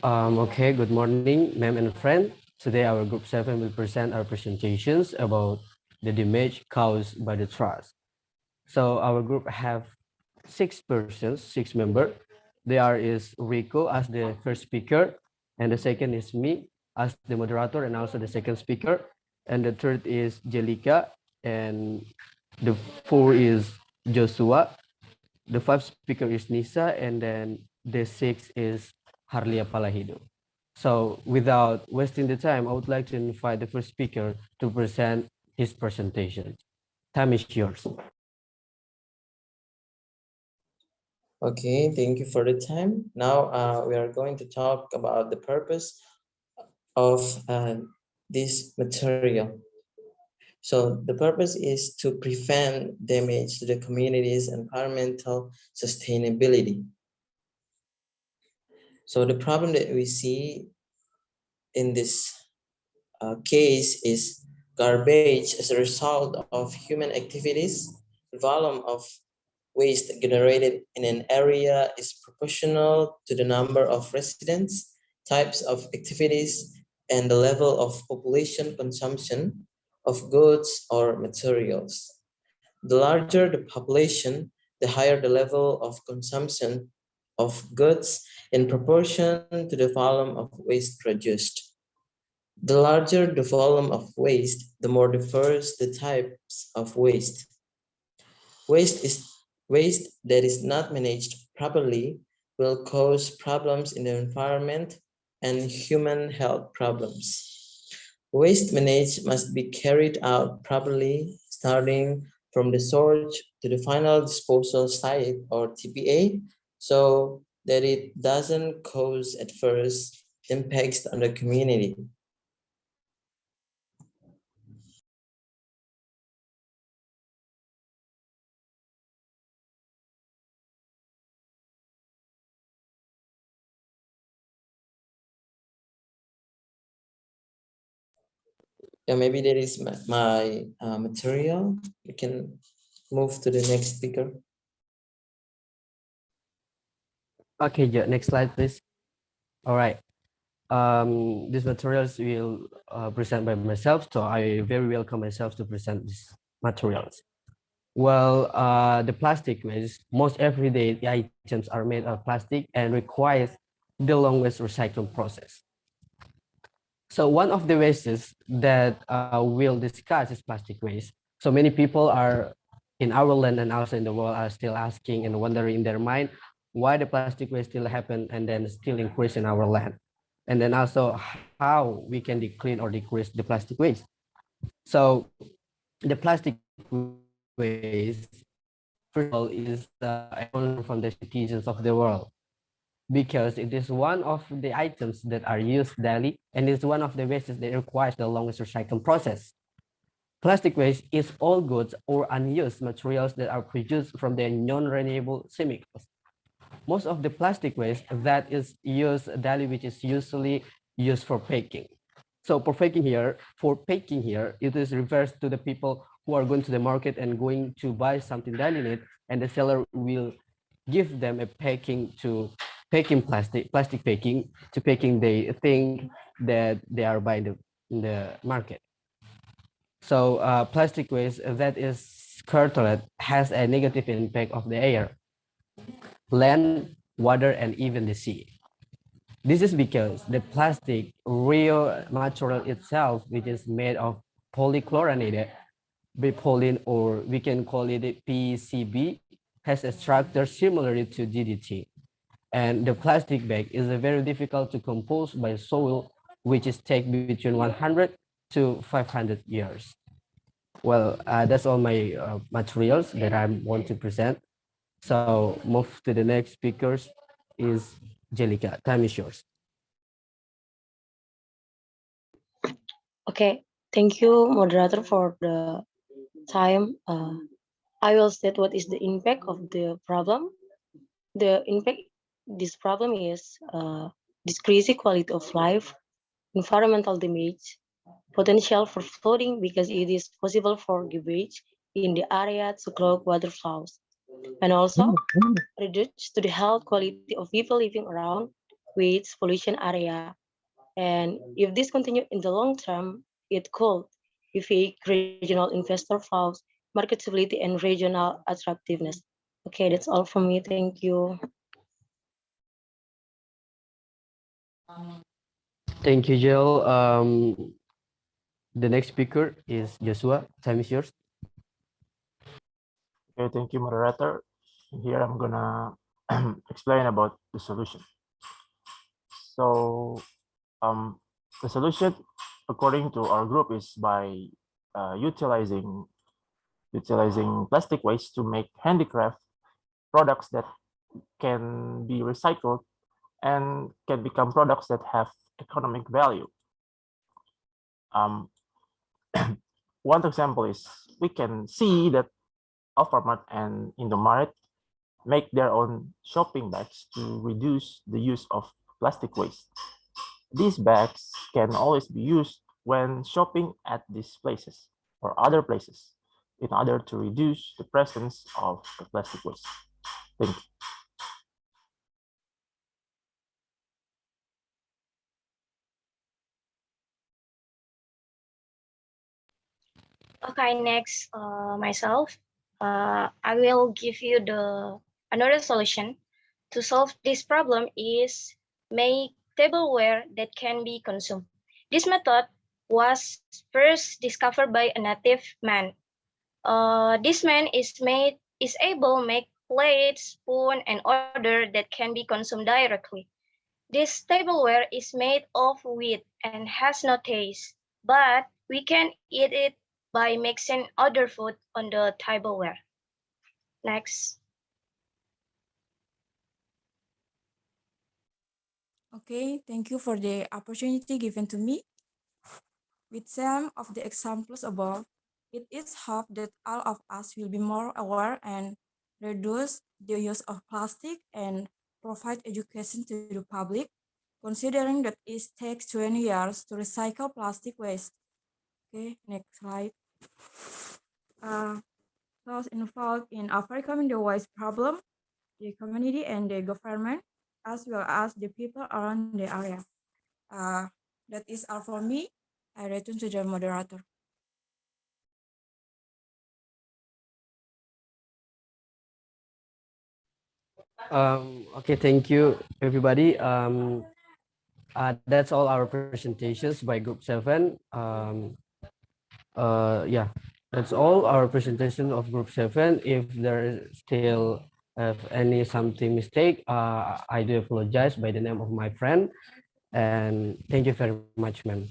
Okay, good morning, ma'am and friend. Today, our group 7 will present our presentations about the damage caused by the trust. So, our group have 6 persons, 6 members. There is Rico as the first speaker, and the second is me as the moderator and also the second speaker, and the third is Jelika, and the four is Joshua. The fifth speaker is Nisa, and then the sixth is Harlia Palahido. So without wasting the time, I would like to invite the first speaker to present his presentation. Time is yours. Okay, thank you for the time. Now we are going to talk about the purpose of this material. So the purpose is to prevent damage to the community's environmental sustainability. So the problem that we see in this case is garbage as a result of human activities. The volume of waste generated in an area is proportional to the number of residents, types of activities, and the level of population consumption of goods or materials. The larger the population, the higher the level of consumption of goods in proportion to the volume of waste produced. The larger the volume of waste, the more diverse the types of waste. Waste is waste that is not managed properly will cause problems in the environment and human health problems. Waste management must be carried out properly, starting from the source to the final disposal site or TPA, so that it doesn't cause adverse impacts on the community. Yeah, maybe that is my material. We can move to the next speaker. Okay, yeah, next slide, please. All right. These materials will present by myself, so I very welcome myself to present these materials. Well, the plastic waste, most everyday items are made of plastic and requires the longest recycling process. So one of the wastes that we'll discuss is plastic waste. So many people are in our land and also in the world are still asking and wondering in their mind why the plastic waste still happen and then still increase in our land. And then also how we can clean or decrease the plastic waste. So the plastic waste, first of all, is a concern from the citizens of the world because it is one of the items that are used daily and is one of the wastes that requires the longest recycling process. Plastic waste is all goods or unused materials that are produced from the non-renewable chemicals. Most of the plastic waste that is used daily, which is usually used for packing. So for packing here, it is reversed to the people who are going to the market and going to buy something that they need, and the seller will give them a packing to packing plastic packing to packing they think that they are buying in the market. So plastic waste that is curtailed has a negative impact of the air, land, water, and even the sea. This is because the plastic real material itself, which is made of polychlorinated bipoline, or we can call it PCB, has a structure similar to DDT. And the plastic bag is very difficult to compose by soil, which is take between 100 to 500 years. Well, that's all my materials that I want to present. So move to the next speakers is Jelika. Time is yours. Okay, thank you, moderator, for the time. I will state what is the impact of the problem. The impact this problem is decreasing quality of life, environmental damage, potential for flooding because it is possible for garbage in the area to clog water flows, and also reduce to the health quality of people living around waste pollution area. And if this continue in the long term, it could affect regional investor flows, marketability, and regional attractiveness. Okay, that's all from me. Thank you. Thank you, Jill. The next speaker is Joshua. Time is yours. Okay, thank you, moderator. Here I'm gonna explain about the solution. So, the solution, according to our group, is by utilizing plastic waste to make handicraft products that can be recycled and can become products that have economic value. One example is we can see that Alfamart and Indomaret make their own shopping bags to reduce the use of plastic waste. These bags can always be used when shopping at these places or other places in order to reduce the presence of the plastic waste. Thank you. Okay, next, myself. I will give you another solution to solve this problem is make tableware that can be consumed. This method was first discovered by a native man. This man is able to make plates, spoon, and other that can be consumed directly. This tableware is made of wheat and has no taste, but we can eat it by mixing other food on the tableware. Next. Okay, thank you for the opportunity given to me. With some of the examples above, it is hoped that all of us will be more aware and reduce the use of plastic and provide education to the public, considering that it takes 20 years to recycle plastic waste. Okay, next slide. Those involved in overcoming the waste problem, the community and the government, as well as the people around the area. That is all for me. I return to the moderator. Okay, thank you, everybody. That's all our presentations by Group 7. Yeah, that's all our presentation of Group 7. If there is still have any something mistake, I do apologize by the name of my friend. And thank you very much, ma'am.